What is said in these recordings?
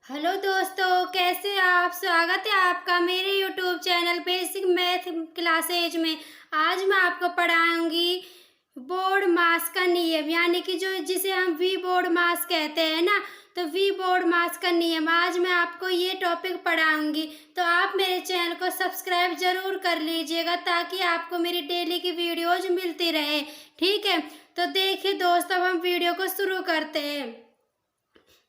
Hello दोस्तों, कैसे आप? स्वागत है आपका मेरे YouTube channel basic math classes में। आज मैं आपको पढ़ाऊंगी बोर्ड मास का नियम, यानी कि जो जिसे हम वी बोर्ड मास कहते हैं ना, तो वी बोर्ड मास का नियम आज मैं आपको ये टॉपिक पढ़ाऊंगी। तो आप मेरे चैनल को सब्सक्राइब जरूर कर लीजिएगा ताकि आपको मेरी डेली की वीडियोज मिलती रहे। ठीक है, तो देखिए दोस्तों, अब हम वीडियो को शुरू करते हैं।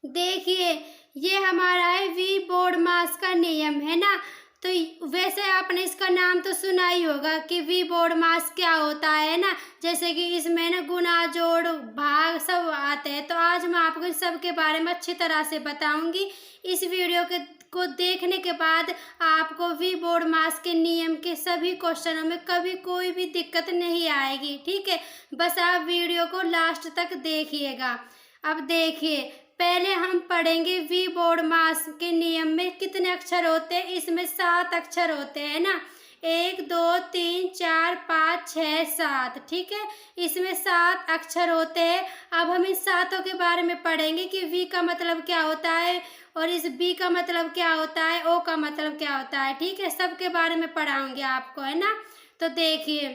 देखिए, ये हमारा है वी बोर्ड मास का नियम, है ना। तो वैसे आपने इसका नाम तो सुना ही होगा कि वी बोर्ड मास क्या होता है ना। जैसे कि इसमें ना गुणा जोड़ भाग सब आते हैं। तो आज मैं आपको इन सब के बारे में अच्छी तरह से बताऊंगी। इस वीडियो के को देखने के बाद आपको वी बोर्ड मास के नियम के सभी क्वेश्चनों में कभी कोई भी दिक्कत नहीं आएगी। ठीक है, बस आप वीडियो को लास्ट तक देखिएगा। अब देखिए, पहले हम पढ़ेंगे वी बोर्ड मास के नियम में कितने अक्षर होते हैं। इसमें 7 अक्षर होते हैं ना, 1 2 3 4 5 6 7। ठीक है, इसमें 7 अक्षर होते हैं। अब हम इन सातों के बारे में पढ़ेंगे कि वी का मतलब क्या होता है और इस बी का मतलब क्या होता है, ओ का मतलब क्या होता है। ठीक है, सबके बारे में पढ़ाऊंगी आपको, है ना। तो देखिए,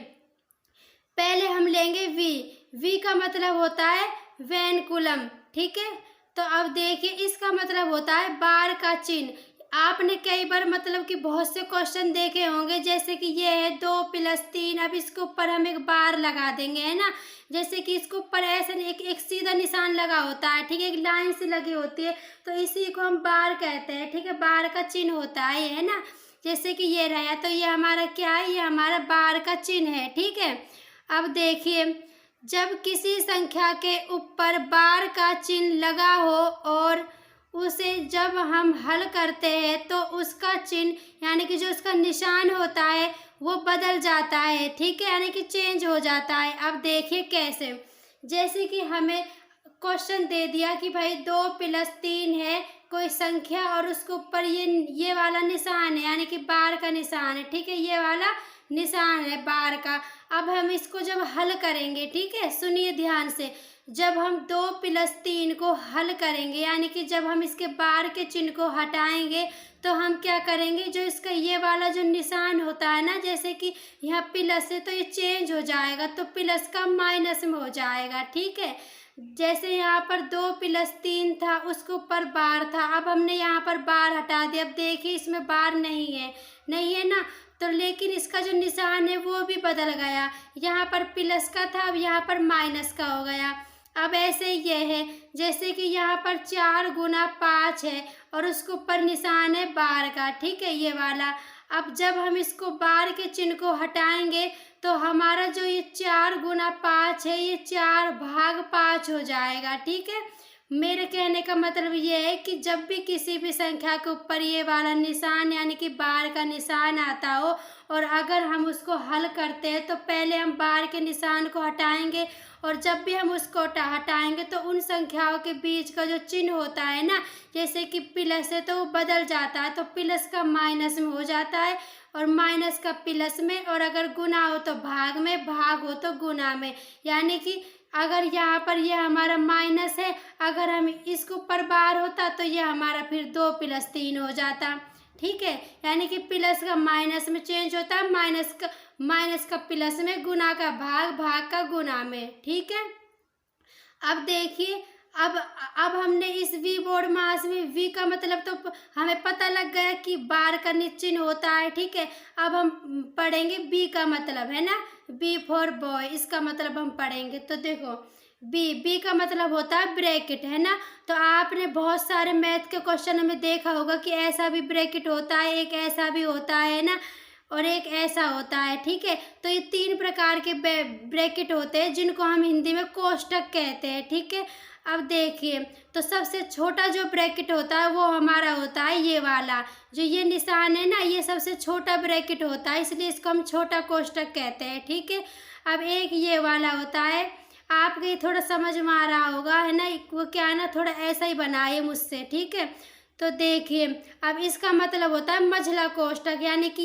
पहले हम लेंगे वी। वी का मतलब होता है वैनकुलम। ठीक है, तो अब देखिए, इसका मतलब होता है बार का चिन्ह। आपने कई बार मतलब कि बहुत से क्वेश्चन देखे होंगे, जैसे कि ये है 2 + 3। अब इसके ऊपर हम एक बार लगा देंगे, है ना। जैसे कि इसके ऊपर ऐसे एक सीधा निशान लगा होता है, ठीक है, एक लाइन सी लगी होती है, तो इसी को हम बार कहते हैं। ठीक है, बार का चिन्ह होता है ये, है ना। जैसे कि ये रहा, तो ये हमारा क्या है, ये हमारा बार का चिन्ह है। ठीक है, अब देखिए, जब किसी संख्या के ऊपर बार का चिन्ह लगा हो और उसे जब हम हल करते हैं तो उसका चिन्ह यानी कि जो उसका निशान होता है वो बदल जाता है। ठीक है, यानी कि चेंज हो जाता है। अब देखिए कैसे, जैसे कि हमें क्वेश्चन दे दिया कि भाई 2 + 3 है कोई संख्या और उसके ऊपर ये वाला निशान है, यानी कि बार का निशान है। ठीक है, ये वाला निशान है बार का। अब हम इसको जब हल करेंगे, ठीक है, सुनिए ध्यान से, जब हम 2 + 3 को हल करेंगे, यानी कि जब हम इसके बार के चिन्ह को हटाएंगे, तो हम क्या करेंगे, जो इसका ये वाला जो निशान होता है ना, जैसे कि यहाँ प्लस है तो ये चेंज हो जाएगा, तो प्लस का माइनस में हो जाएगा। ठीक है, जैसे यहाँ पर 2 + 3 था, उसके ऊपर बार था, अब हमने यहाँ पर बार हटा दिया। अब देखिए, इसमें बार नहीं है, नहीं है ना, तो लेकिन इसका जो निशान है वो भी बदल गया। यहाँ पर प्लस का था, अब यहाँ पर माइनस का हो गया। अब ऐसे ये है, जैसे कि यहाँ पर 4 × 5 है और उसके ऊपर निशान है बार का। ठीक है, ये वाला। अब जब हम इसको बार के चिन्ह को हटाएंगे तो हमारा जो ये 4 × 5 है, ये 4/5 हो जाएगा। ठीक है, मेरे कहने का मतलब ये है कि जब भी किसी भी संख्या के ऊपर ये वाला निशान यानी कि बार का निशान आता हो और अगर हम उसको हल करते हैं, तो पहले हम बार के निशान को हटाएंगे और जब भी हम उसको हटाएंगे तो उन संख्याओं के बीच का जो चिन्ह होता है ना, जैसे कि प्लस है तो वो बदल जाता है, तो प्लस का माइनस में हो जाता है और माइनस का प्लस में, और अगर गुना हो तो भाग में, भाग हो तो गुना में। यानी कि अगर यहाँ पर ये हमारा माइनस है, अगर हम इसके ऊपर बार होता तो ये हमारा फिर 2 + 3 हो जाता। ठीक है, यानी कि प्लस का माइनस में चेंज होता है, माइनस का प्लस में, गुना का भाग, भाग का गुना में। ठीक है, अब देखिए, अब हमने इस वी बोर्ड मास में वी का मतलब तो हमें पता लग गया कि बार का चिन्ह होता है। ठीक है, अब हम पढ़ेंगे बी का मतलब, है ना, बी फॉर बॉय, इसका मतलब हम पढ़ेंगे। तो देखो, बी का मतलब होता है ब्रैकेट, है ना। तो आपने बहुत सारे मैथ के क्वेश्चन में देखा होगा कि ऐसा भी ब्रैकेट होता है, एक ऐसा भी होता है ना, और एक ऐसा होता है। ठीक है, तो ये 3 प्रकार के ब्रैकेट होते हैं जिनको हम हिंदी में कोष्ठक कहते हैं। ठीक है, अब देखिए, तो सबसे छोटा जो ब्रैकेट होता है वो हमारा होता है ये वाला, जो ये निशान है ना, ये सबसे छोटा ब्रैकेट होता है, इसलिए इसको हम छोटा कोष्ठक कहते हैं। ठीक है, अब एक ये वाला होता है, आपको ये थोड़ा समझ में आ रहा होगा, है ना, वो क्या है ना, थोड़ा ऐसा ही बनाए मुझसे। ठीक है, तो देखिए, अब इसका मतलब होता है मझला कोष्ठक, यानी कि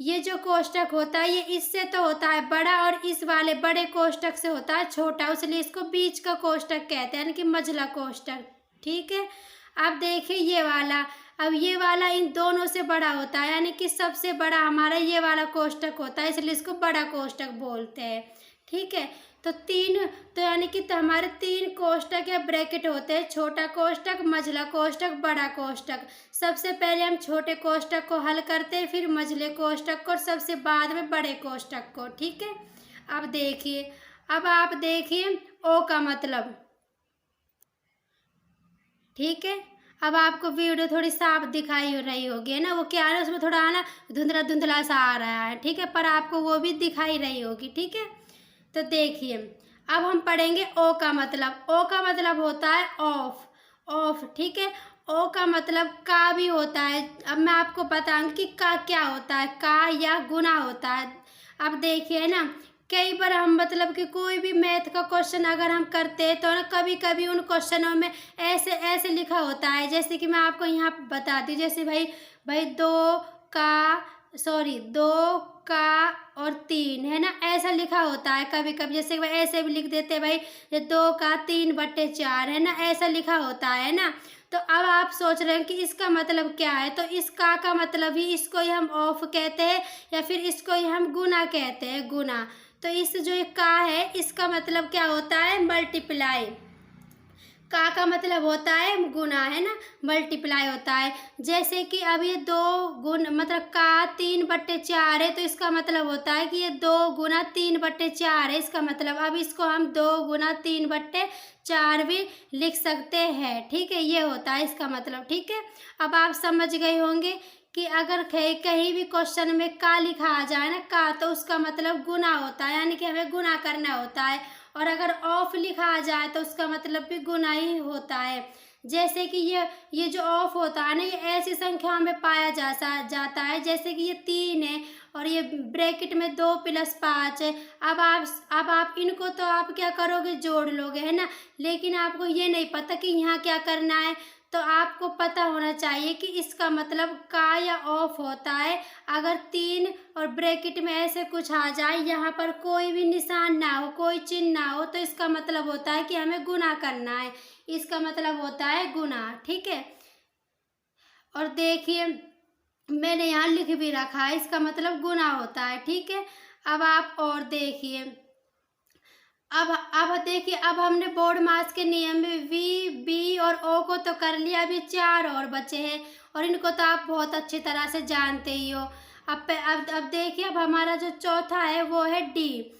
ये जो कोष्ठक होता है ये इससे तो होता है बड़ा और इस वाले बड़े कोष्ठक से होता है छोटा, इसलिए इसको बीच का कोष्ठक कहते हैं, यानी कि मझला कोष्ठक। ठीक है, अब देखिए ये वाला, अब ये वाला इन दोनों से बड़ा होता है, यानी कि सबसे बड़ा हमारा ये वाला कोष्टक होता है, इसलिए इसको बड़ा कोष्टक बोलते हैं। ठीक है, तो यानी कि हमारे 3 कोष्टक या ब्रैकेट होते हैं, छोटा कोष्टक, मझला कोष्टक, बड़ा कोष्टक। सबसे पहले हम छोटे कोष्टक को हल करते हैं, फिर मझले कोष्टक को, और सबसे बाद में बड़े कोष्टक को। ठीक है, अब आप देखिए ओ का मतलब। ठीक है, अब आपको वीडियो थोड़ी साफ दिखाई हो रही होगी, है ना। वो क्या है, उसमें थोड़ा ना धुंधला धुंधला सा आ रहा है। ठीक है, पर आपको वो भी दिखाई रही होगी। ठीक है, तो देखिए अब हम पढ़ेंगे ओ का मतलब। ओ का मतलब होता है ऑफ, ऑफ। ठीक है, ओ का मतलब का भी होता है। अब मैं आपको बताऊंगी कि का क्या होता है, का या गुना होता है। अब देखिए ना, कई बार हम मतलब कि कोई भी मैथ का क्वेश्चन अगर हम करते हैं तो ना कभी कभी उन क्वेश्चनों में ऐसे ऐसे लिखा होता है, जैसे कि मैं आपको यहाँ बता दी, जैसे भाई भाई दो का और 3, है ना, ऐसा लिखा होता है कभी कभी। जैसे भाई ऐसे भी लिख देते हैं भाई 2 का 3/4, है ना, ऐसा लिखा होता है ना। तो अब आप सोच रहे हैं कि इसका मतलब क्या है, तो इस का मतलब ही, इसको ही हम ऑफ कहते हैं या फिर इसको ही हम गुना कहते हैं, गुना। तो इस जो एक का है, इसका मतलब क्या होता है, मल्टीप्लाई। का मतलब होता है गुना, है ना, मल्टीप्लाई होता है। जैसे कि अब ये 2 गुण मतलब का 3/4 है, तो इसका मतलब होता है कि ये 2 गुना 3/4 है, इसका मतलब। अब इसको हम 2 गुना 3/4 भी लिख सकते हैं। ठीक है, ये होता है इसका मतलब। ठीक है, अब आप समझ गए होंगे कि अगर कहीं भी क्वेश्चन में का लिखा आ जाए ना, का, तो उसका मतलब गुना होता है, यानी कि हमें गुना करना होता है। और अगर ऑफ लिखा आ जाए तो उसका मतलब भी गुना ही होता है। जैसे कि ये जो ऑफ होता है ना, ये ऐसी संख्या में पाया जाता है, जैसे कि ये 3 है और ये ब्रैकेट में 2 + 5 है। अब आप इनको तो आप क्या करोगे, जोड़ लोगे, है ना, लेकिन आपको ये नहीं पता कि यहाँ क्या करना है। तो आपको पता होना चाहिए कि इसका मतलब का या ऑफ होता है। अगर 3 और ब्रैकेट में ऐसे कुछ आ जाए, यहाँ पर कोई भी निशान ना हो, कोई चिन्ह ना हो, तो इसका मतलब होता है कि हमें गुना करना है, इसका मतलब होता है गुना। ठीक है, और देखिए मैंने यहाँ लिख भी रखा है, इसका मतलब गुना होता है। ठीक है, अब आप और देखिए, अब देखिए, अब हमने बोर्ड मास के नियम में वी, बी और ओ को तो कर लिया, अभी 4 और बचे हैं, और इनको तो आप बहुत अच्छी तरह से जानते ही हो। अब देखिए, अब हमारा जो चौथा है वो है डी।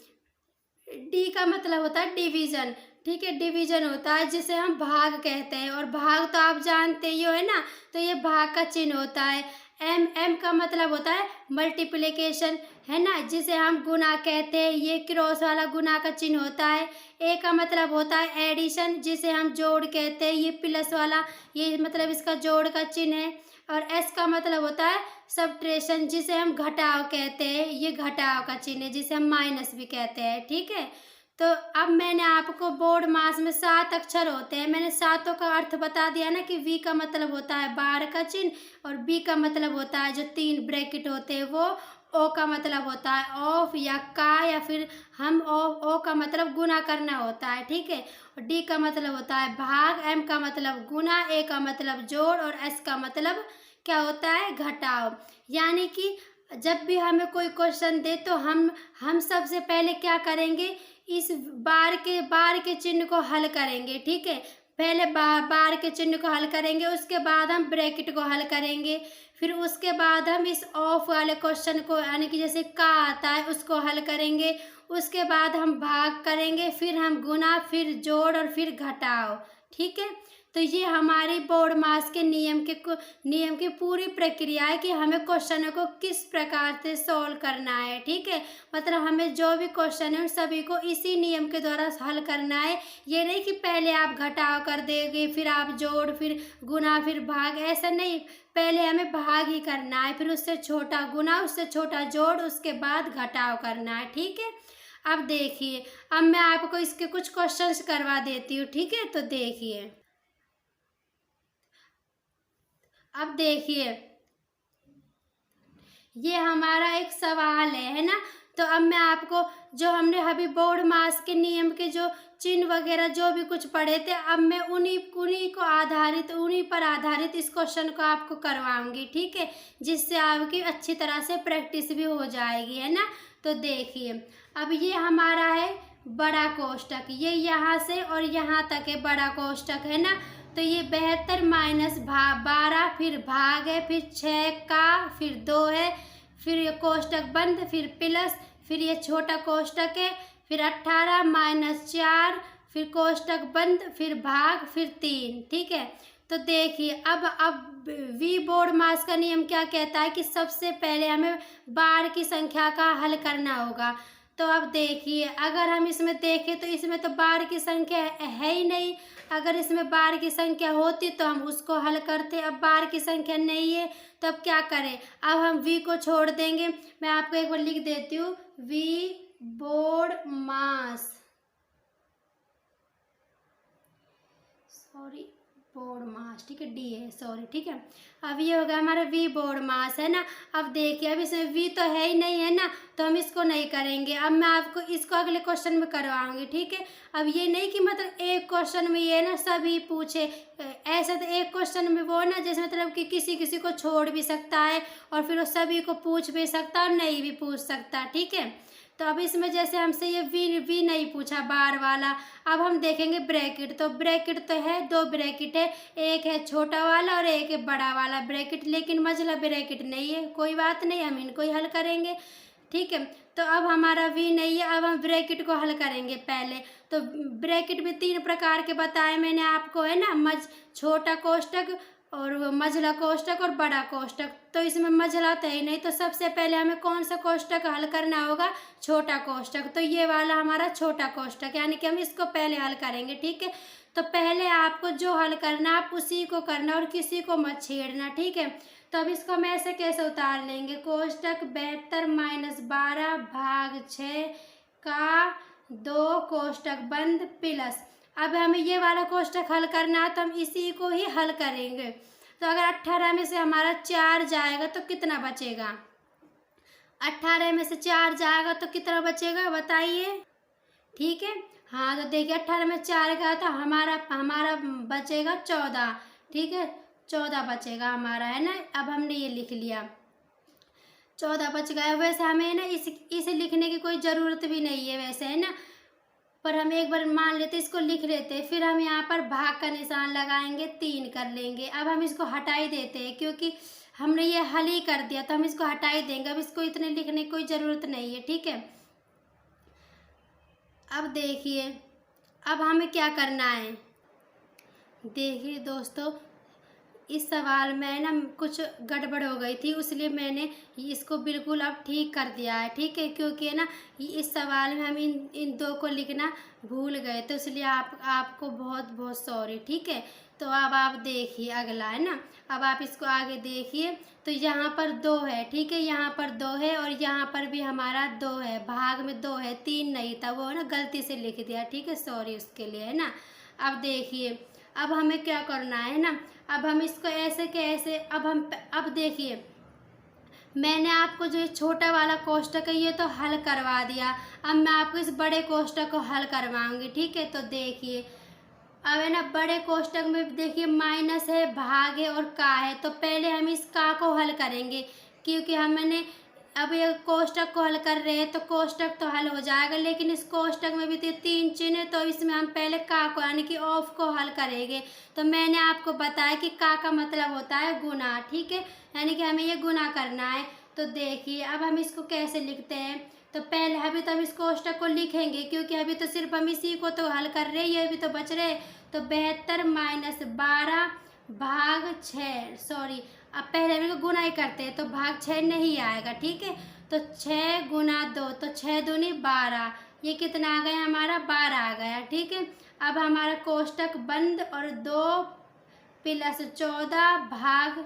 डी का मतलब होता है डिवीजन। ठीक है, डिवीजन होता है जिसे हम भाग कहते हैं, और भाग तो आप जानते ही हो, है ना, तो ये भाग का चिन्ह होता है। एम का मतलब होता है मल्टीप्लिकेशन, है ना, जिसे हम गुना कहते हैं, ये क्रॉस वाला गुना का चिन्ह होता है। ए का मतलब होता है एडिशन, जिसे हम जोड़ कहते हैं, ये प्लस वाला, ये मतलब इसका जोड़ का चिन्ह है। और एस का मतलब होता है सबट्रेशन, जिसे हम घटाव कहते हैं, ये घटाव का चिन्ह है, जिसे हम माइनस भी कहते हैं। ठीक है, तो अब मैंने आपको बोर्ड मास में 7 अक्षर होते हैं, मैंने सातों का अर्थ बता दिया ना, कि वी का मतलब होता है बार का चिन्ह, और बी का मतलब होता है जो 3 ब्रैकेट होते हैं वो, ओ का मतलब होता है ऑफ या का, या फिर हम ओ का मतलब गुना करना होता है। ठीक है, और डी का मतलब होता है भाग, एम का मतलब गुना, ए का मतलब जोड़, और एस का मतलब क्या होता है, घटाव। यानी कि जब भी हमें कोई क्वेश्चन दे तो हम सबसे पहले क्या करेंगे, इस बार के चिन्ह को हल करेंगे। ठीक है, पहले बार के चिन्ह को हल करेंगे, उसके बाद हम ब्रैकेट को हल करेंगे, फिर उसके बाद हम इस ऑफ वाले क्वेश्चन को, यानी कि जैसे का आता है, उसको हल करेंगे। उसके बाद हम भाग करेंगे, फिर हम गुना, फिर जोड़, और फिर घटाव। ठीक है, तो ये हमारी बोर्ड मास के नियम की पूरी प्रक्रिया है कि हमें क्वेश्चनों को किस प्रकार से सॉल्व करना है। ठीक है, मतलब हमें जो भी क्वेश्चन है उन सभी को इसी नियम के द्वारा हल करना है। ये नहीं कि पहले आप घटाव कर देंगे, फिर आप जोड़, फिर गुना, फिर भाग, ऐसा नहीं। पहले हमें भाग ही करना है, फिर उससे छोटा गुना, उससे छोटा जोड़, उसके बाद घटाव करना है। ठीक है, अब देखिए, अब मैं आपको इसके कुछ क्वेश्चंस करवा देती हूँ। ठीक है, तो देखिए, अब देखिए, ये हमारा एक सवाल है ना, तो अब मैं आपको जो हमने अभी बोर्ड मास के नियम के जो चिन्ह वगैरह जो भी कुछ पढ़े थे, अब मैं उन्हीं पर आधारित इस क्वेश्चन को आपको करवाऊंगी, ठीक है, जिससे आपकी अच्छी तरह से प्रैक्टिस भी हो जाएगी, है ना। तो देखिए, अब ये हमारा है बड़ा कोष्टक, ये यहाँ से और यहाँ तक है बड़ा कोष्टक, है ना। तो ये 72 माइनस 12, फिर भाग है, फिर 6 का, फिर 2 है, फिर ये कोष्टक बंद, फिर प्लस, फिर ये छोटा कोष्टक है, फिर 18 माइनस 4, फिर कोष्टक बंद, फिर भाग, फिर 3, ठीक है। तो देखिए, अब वी बोर्ड मास का नियम क्या कहता है कि सबसे पहले हमें बार की संख्या का हल करना होगा। तो अब देखिए, अगर हम इसमें देखें तो इसमें तो बार की संख्या है ही नहीं। अगर इसमें बार की संख्या होती तो हम उसको हल करते, अब बार की संख्या नहीं है तो अब क्या करें, अब हम वी को छोड़ देंगे। मैं आपको एक बार लिख देती हूँ, we board mass, sorry board mass, ठीक है, डी है, सॉरी, ठीक है। अब ये हो गया हमारा वी बोर्ड मास, है ना। अब देखिए, अब इसमें वी तो है ही नहीं, है ना, तो हम इसको नहीं करेंगे। अब मैं आपको इसको अगले क्वेश्चन में करवाऊंगी, ठीक है। अब ये नहीं कि मतलब एक क्वेश्चन में ये ना सभी पूछे, ऐसा तो एक क्वेश्चन में वो ना जैसे मतलब कि किसी किसी को छोड़ भी सकता है और फिर वो सभी को पूछ भी सकता है और नहीं भी पूछ सकता, ठीक है। तो अब इसमें जैसे हमसे ये वी नहीं पूछा बार वाला, अब हम देखेंगे ब्रैकेट। तो ब्रैकेट तो है, 2 ब्रैकेट है, एक है छोटा वाला और एक है बड़ा वाला ब्रैकेट, लेकिन मझला ब्रैकेट नहीं है। कोई बात नहीं, हम इनको ही हल करेंगे, ठीक है। तो अब हमारा वी नहीं है, अब हम ब्रैकेट को हल करेंगे पहले। तो ब्रैकेट भी 3 प्रकार के बताए मैंने आपको, है ना, छोटा कोष्टक और मझला कोष्टक और बड़ा कोष्टक। तो इसमें मझला तो ही नहीं, तो सबसे पहले हमें कौन सा कोष्टक हल करना होगा, छोटा कोष्टक। तो ये वाला हमारा छोटा कोष्टक, यानी कि हम इसको पहले हल करेंगे, ठीक है। तो पहले आपको जो हल करना आप उसी को करना और किसी को मत छेड़ना, ठीक है। तो अब इसको हम ऐसे कैसे उतार लेंगे, कोष्टक 72 माइनस 12 भाग 6 का 2 कोष्टक बंद प्लस। अब हमें ये वाला कोष्टक हल करना है तो हम इसी को ही हल करेंगे। तो अगर 18 में से हमारा 4 जाएगा तो कितना बचेगा, 18 में से 4 जाएगा तो कितना बचेगा बताइए, ठीक है। हाँ, तो देखिए 18 में 4 गया तो हमारा बचेगा 14, ठीक है, 14 बचेगा हमारा, है ना। अब हमने ये लिख लिया, 14 बच गया। वैसे हमें ना इसे लिखने की कोई ज़रूरत भी नहीं है वैसे, है ना, पर हम एक बार मान लेते, इसको लिख लेते, फिर हम यहाँ पर भाग का निशान लगाएंगे, 3 कर लेंगे। अब हम इसको हटा ही देते हैं क्योंकि हमने ये हल ही कर दिया, तो हम इसको हटा ही देंगे। अब इसको इतने लिखने की कोई ज़रूरत नहीं है, ठीक है। अब देखिए, अब हमें क्या करना है, देखिए दोस्तों, इस सवाल में ना कुछ गड़बड़ हो गई थी, इसलिए मैंने इसको बिल्कुल अब ठीक कर दिया है, ठीक है, क्योंकि है ना इस सवाल में हम इन 2 को लिखना भूल गए, तो इसलिए आपको बहुत बहुत सॉरी, ठीक है। तो अब आप देखिए अगला, है ना, अब आप इसको आगे देखिए। तो यहाँ पर 2 है, ठीक है, यहाँ पर 2 है और यहाँ पर भी हमारा 2 है, भाग में 2 है, 3 नहीं था, वो ना गलती से लिख दिया, ठीक है, सॉरी उसके लिए, है ना। अब देखिए, अब हमें क्या करना है ना, अब हम इसको ऐसे के ऐसे, अब देखिए, मैंने आपको जो छोटा वाला कोष्टक है ये तो हल करवा दिया, अब मैं आपको इस बड़े कोष्टक को हल करवाऊंगी, ठीक है। तो देखिए, अब है ना बड़े कोष्टक में देखिए माइनस है, भाग है और का है, तो पहले हम इस का को हल करेंगे क्योंकि हमने अब ये कोष्टक को हल कर रहे हैं तो कोष्टक तो हल हो जाएगा, लेकिन इस कोष्टक में भी 3 चिन्ह है, तो इसमें हम पहले का को यानी कि ऑफ को हल करेंगे। तो मैंने आपको बताया कि का मतलब होता है गुना, ठीक है, यानी कि हमें ये गुना करना है। तो देखिए, अब हम इसको कैसे लिखते हैं, तो पहले अभी तो हम इस कोष्टक को लिखेंगे क्योंकि अभी तो सिर्फ हम इसी को तो हल कर रहे हैं, ये भी तो बच रहे। तो 72 माइनस 12 भाग 6, सॉरी, अब पहले हम इसको गुना ही करते हैं तो भाग 6 नहीं आएगा, ठीक है। तो 6 गुना 2, तो 6 दूनी 12, ये कितना आ गया हमारा, 12 आ गया, ठीक है। अब हमारा कोष्टक बंद और 2 प्लस 14 भाग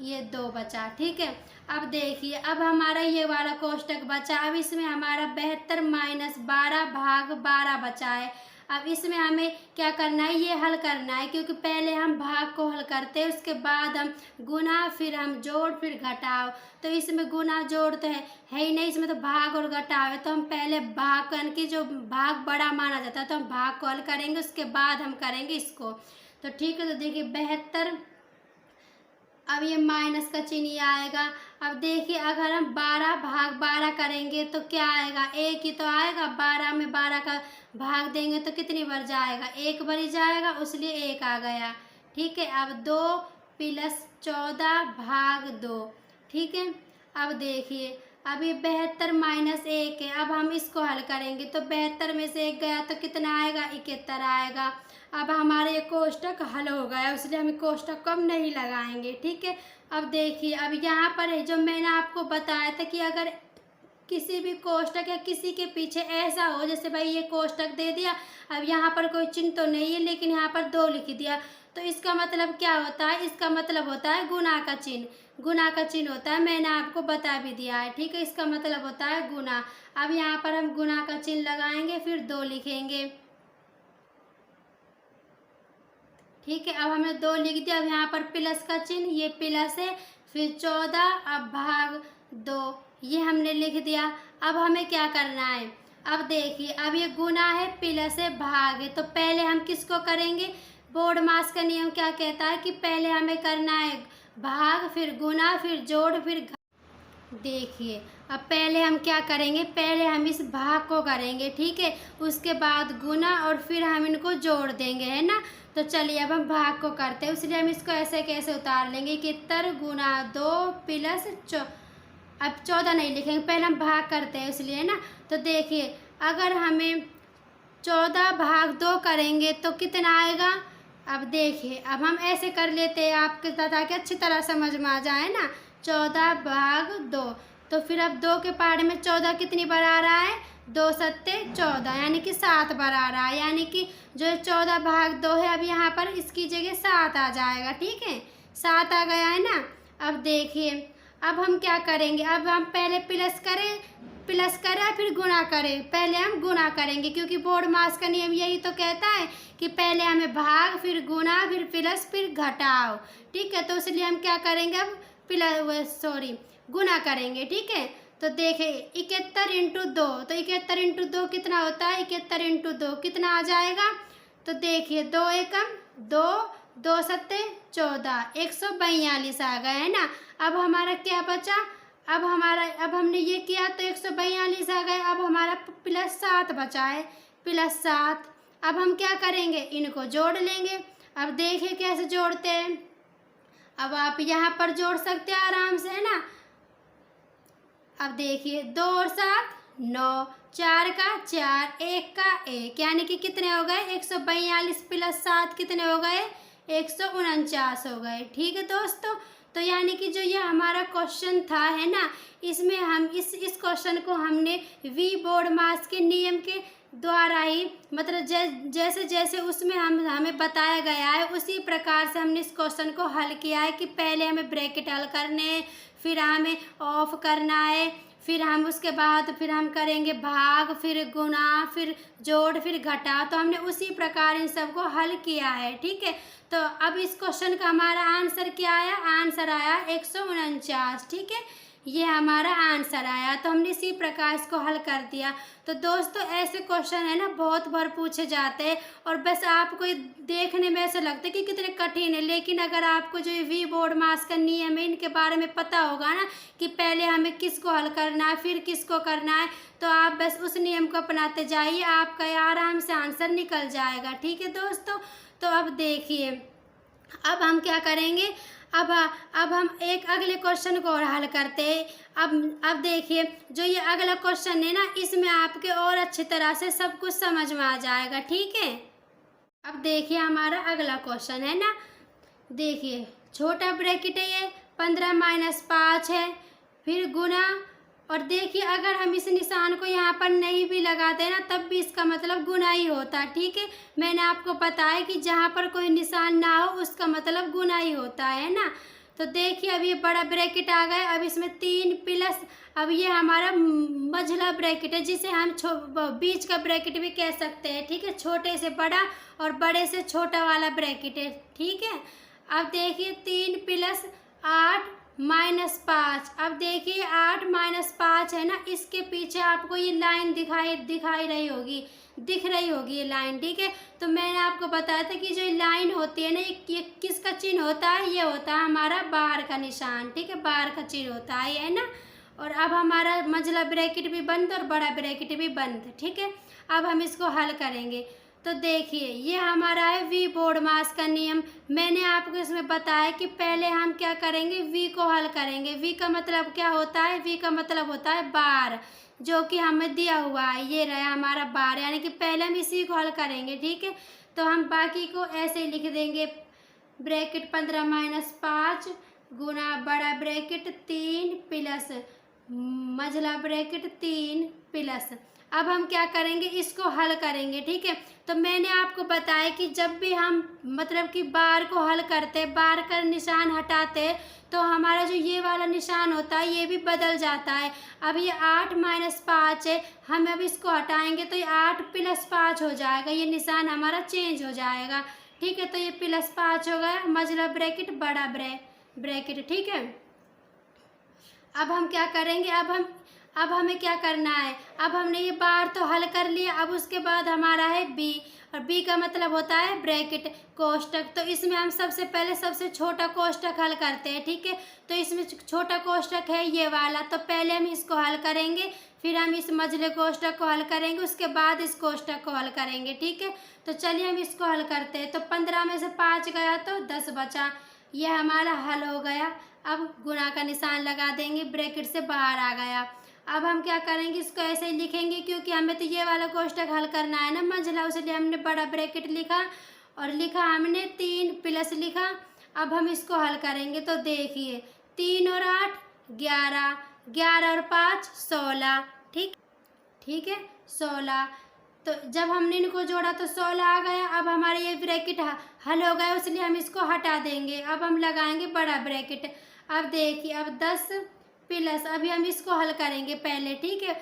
ये 2 बचा, ठीक है। अब देखिए, अब हमारा ये वाला कोष्टक बचा, अब इसमें हमारा 72 माइनस 12 भाग 12 बचा है। अब इसमें हमें क्या करना है, ये हल करना है, क्योंकि पहले हम भाग को हल करते हैं, उसके बाद हम गुना, फिर हम जोड़, फिर घटाव। तो इसमें गुना जोड़ तो है ही नहीं, इसमें तो भाग और घटाव है। तो हम पहले भाग करने की, जो भाग बड़ा माना जाता है तो हम भाग को हल करेंगे, उसके बाद हम करेंगे इसको। तो ठीक है, तो देखिए 72, अब ये माइनस का चिन्ह ये आएगा। अब देखिए अगर हम 12 भाग 12 करेंगे तो क्या आएगा, एक ही तो आएगा। 12 में 12 का भाग देंगे तो कितनी बार जाएगा, एक बार ही जाएगा, इसलिए एक आ गया। ठीक है, अब 2 + 14 भाग 2। ठीक है, अब देखिए अब ये 72 - 1 है। अब हम इसको हल करेंगे तो 72 में से 1 गया तो कितना आएगा, 71 आएगा। अब हमारे ये कोष्टक हल हो गया, इसलिए हम कोष्टक को हम नहीं लगाएंगे। ठीक है, अब देखिए अब यहाँ पर है जो मैंने आपको बताया था कि अगर किसी भी कोष्टक या किसी के पीछे ऐसा हो, जैसे भाई ये कोष्टक दे दिया, अब यहाँ पर कोई चिन्ह तो नहीं है लेकिन यहाँ पर 2 लिख दिया, तो इसका मतलब क्या होता है, इसका मतलब होता है गुना का चिन्ह। गुना का चिन्ह होता है, मैंने आपको बता भी दिया है। ठीक है, इसका मतलब होता है गुना। अब यहाँ पर हम गुना का चिन्ह लगाएंगे, फिर 2 लिखेंगे। ठीक है, अब हमने 2 लिख दिया। अब यहाँ पर प्लस का चिन्ह, ये प्लस है, फिर 14, अब भाग 2, ये हमने लिख दिया। अब हमें क्या करना है, अब देखिए अब ये गुना है, प्लस है, भाग है, तो पहले हम किसको करेंगे, बोर्ड मास का नियम क्या कहता है कि पहले हमें करना है भाग, फिर गुना, फिर जोड़, फिर देखिए अब पहले हम क्या करेंगे, पहले हम इस भाग को करेंगे। ठीक है, उसके बाद गुना और फिर हम इनको जोड़ देंगे, है ना। तो चलिए अब हम भाग को करते हैं, इसलिए हम इसको ऐसे कैसे उतार लेंगे कि 71 × 2 + अब 14 नहीं लिखेंगे, पहले हम भाग करते हैं इसलिए, है ना। तो देखिए अगर हमें 14 भाग 2 करेंगे तो कितना आएगा। अब देखिए अब हम ऐसे कर लेते हैं आपके ताकि अच्छी तरह समझ में आ जाए ना। 14 भाग 2, तो फिर अब 2 के पहाड़े में 14 कितनी बार आ रहा है, 2 × 7 = 14, यानी कि 7 बार आ रहा है, यानी कि जो 14 भाग 2 है अब यहाँ पर इसकी जगह 7 आ जाएगा। ठीक है, 7 आ गया है ना। अब देखिए अब हम क्या करेंगे, अब हम पहले प्लस करें फिर गुना करें, पहले हम गुना करेंगे क्योंकि बोर्ड मास का नियम यही तो कहता है कि पहले हमें भाग, फिर गुना, फिर प्लस, फिर घटाओ। ठीक है, तो इसलिए हम क्या करेंगे, अब गुना करेंगे। ठीक है, तो देखें 71 × 2, तो 71 × 2 कितना होता है, 71 × 2 कितना आ जाएगा। तो देखिए 2 एकम 2, 2 × 7 = 14, 142 आ गए, है ना। अब हमारा क्या बचा, अब हमने ये किया तो 142 आ गए। अब हमारा +7 बचा है, +7। अब हम क्या करेंगे, इनको जोड़ लेंगे। अब देखिए कैसे जोड़ते हैं, अब आप यहाँ पर जोड़ सकते हैं आराम से, है ना। अब देखिए 2 और 7 9, 4 का 4, 1 का 1, यानी कि कितने हो गए, 142 + 7 कितने हो गए, 149 हो गए। ठीक है दोस्तों, तो यानी कि जो ये हमारा क्वेश्चन था, है ना, इसमें हम इस क्वेश्चन को हमने वी बोर्ड मास के नियम के द्वारा ही, मतलब जैसे जैसे उसमें हमें बताया गया है उसी प्रकार से हमने इस क्वेश्चन को हल किया है कि पहले हमें ब्रैकेट हल करने हैं, फिर हमें ऑफ करना है, फिर हम उसके बाद फिर हम करेंगे भाग, फिर गुना, फिर जोड़, फिर घटा। तो हमने उसी प्रकार इन सबको हल किया है। ठीक है, तो अब इस क्वेश्चन का हमारा आंसर क्या आया, आंसर आया 149। ठीक है, ये हमारा आंसर आया, तो हमने इसी प्रकार इसको हल कर दिया। तो दोस्तों ऐसे क्वेश्चन है ना बहुत बार पूछे जाते हैं और बस आपको ये देखने में ऐसा लगता है कि कितने कठिन है, लेकिन अगर आपको जो वी बोर्ड मास का नियम है इनके बारे में पता होगा ना कि पहले हमें किसको हल करना है फिर किसको करना है, तो आप बस उस नियम को अपनाते जाइए, आपका आराम से आंसर निकल जाएगा। ठीक है दोस्तों, तो अब देखिए अब हम क्या करेंगे, अब हम एक अगले क्वेश्चन को और हल करते हैं। अब देखिए जो ये अगला क्वेश्चन है ना इसमें आपके और अच्छी तरह से सब कुछ समझ में आ जाएगा। ठीक है, अब देखिए हमारा अगला क्वेश्चन है ना, देखिए छोटा ब्रैकेट है ये 15 - 5 है, फिर गुना, और देखिए अगर हम इस निशान को यहाँ पर नहीं भी लगाते ना तब भी इसका मतलब गुना ही होता है। ठीक है, मैंने आपको बताया कि जहाँ पर कोई निशान ना हो उसका मतलब गुना ही होता है ना। तो देखिए अब ये बड़ा ब्रैकेट आ गया। अब इसमें 3 प्लस, अब ये हमारा मझला ब्रैकेट है, जिसे हम बीच का ब्रैकेट भी कह सकते हैं। ठीक है, छोटे से बड़ा और बड़े से छोटा वाला ब्रैकेट है। ठीक है, अब देखिए 3 प्लस 8 माइनस 5। अब देखिए 8 माइनस 5 है ना, इसके पीछे आपको ये लाइन दिखाई रही होगी, दिख रही होगी ये लाइन। ठीक है, तो मैंने आपको बताया था कि जो लाइन होती है ना, ये किसका चिन्ह होता है, ये होता है हमारा बार का निशान। ठीक है, बार का चिन्ह होता है ये, है ना। और अब हमारा मझला ब्रैकेट भी बंद और बड़ा ब्रैकेट भी बंद। ठीक है, अब हम इसको हल करेंगे। तो देखिए ये हमारा है वी बोर्डमास का नियम। मैंने आपको इसमें बताया कि पहले हम क्या करेंगे, वी को हल करेंगे। वी का मतलब क्या होता है, वी का मतलब होता है बार, जो कि हमें दिया हुआ है, ये रहा हमारा बार, यानी कि पहले हम इसी को हल करेंगे। ठीक है, तो हम बाकी को ऐसे ही लिख देंगे, ब्रैकेट 15 माइनस 5 गुना बड़ा ब्रैकेट 3 प्लस मझला ब्रैकेट 3 प्लस। अब हम क्या करेंगे, इसको हल करेंगे। ठीक है, तो मैंने आपको बताया कि जब भी हम मतलब कि बार को हल करते, बार का निशान हटाते, तो हमारा जो ये वाला निशान होता है ये भी बदल जाता है। अब ये 8 माइनस 5 है, हम अब इसको हटाएंगे तो ये 8 प्लस 5 हो जाएगा, ये निशान हमारा चेंज हो जाएगा। ठीक है, तो ये प्लस 5 हो गया, मझला ब्रैकेट बड़ा ब्रैकेट। ठीक है, अब हम क्या करेंगे, अब हमें क्या करना है, अब हमने ये बार तो हल कर लिया। अब उसके बाद हमारा है बी, और बी का मतलब होता है ब्रैकेट, कोष्टक। तो इसमें हम सबसे पहले सबसे छोटा कोष्टक हल करते हैं। ठीक है, तो इसमें छोटा कोष्टक है ये वाला, तो पहले हम इसको हल करेंगे, फिर हम इस मझले कोष्टक को हल करेंगे, उसके बाद इस कोष्टक को हल करेंगे। ठीक है, तो चलिए हम इसको हल करते हैं। तो 15 में से 5 गया तो 10 बचा, यह हमारा हल हो गया। अब गुणा का निशान लगा देंगे, ब्रैकेट से बाहर आ गया। अब हम क्या करेंगे, इसको ऐसे ही लिखेंगे, क्योंकि हमें तो ये वाला कोष्टक हल करना है ना मझला, इसलिए हमने बड़ा ब्रैकेट लिखा और लिखा हमने 3 प्लस लिखा। अब हम इसको हल करेंगे, तो देखिए 3 और 8 11, 11 और 5 16। ठीक है, 16। तो जब हमने इनको जोड़ा तो 16 आ गया। अब हमारे ये ब्रैकेट हल हो गया, इसलिए हम इसको हटा देंगे। अब हम लगाएंगे बड़ा ब्रैकेट। अब देखिए अब 10 प्लस, अभी हम इसको हल करेंगे पहले। ठीक है,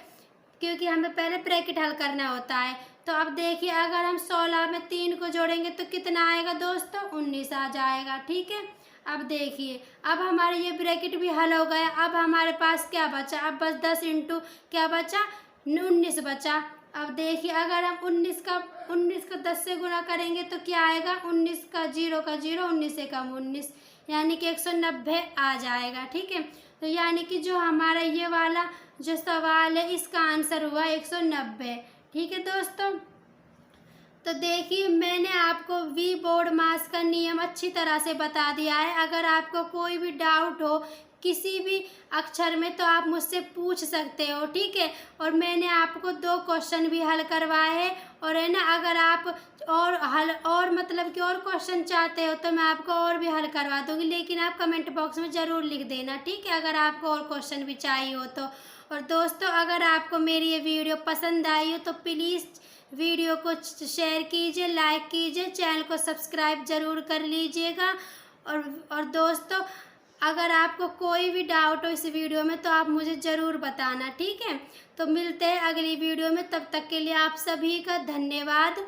क्योंकि हमें पहले ब्रैकेट हल करना होता है। तो अब देखिए अगर हम 16 में 3 को जोड़ेंगे तो कितना आएगा दोस्तों, 19 आ जाएगा। ठीक है, अब देखिए अब हमारे ये ब्रैकेट भी हल हो गया। अब हमारे पास क्या बचा, अब बस 10 इंटू क्या बचा, 19 बचा। अब देखिए अगर हम 19 का 10 से गुणा करेंगे तो क्या आएगा, 19 का 0 का 0, 19 से कम 19, यानी कि 190 आ जाएगा। ठीक है, तो यानी कि जो हमारा ये वाला जो सवाल है इसका आंसर हुआ 190। ठीक है दोस्तों, तो देखिए मैंने आपको वी बोर्डमास का नियम अच्छी तरह से बता दिया है। अगर आपको कोई भी डाउट हो किसी भी अक्षर में तो आप मुझसे पूछ सकते हो। ठीक है, और मैंने आपको 2 क्वेश्चन भी हल करवाए हैं, और है ना अगर आप और मतलब कि और क्वेश्चन चाहते हो तो मैं आपको और भी हल करवा दूंगी, लेकिन आप कमेंट बॉक्स में ज़रूर लिख देना। ठीक है, अगर आपको और क्वेश्चन भी चाहिए हो तो। और दोस्तों अगर आपको मेरी ये वीडियो पसंद आई हो तो प्लीज़ वीडियो को शेयर कीजिए, लाइक कीजिए, चैनल को सब्सक्राइब ज़रूर कर लीजिएगा। और दोस्तों अगर आपको कोई भी डाउट हो इस वीडियो में तो आप मुझे ज़रूर बताना। ठीक है, तो मिलते हैं अगली वीडियो में, तब तक के लिए आप सभी का धन्यवाद।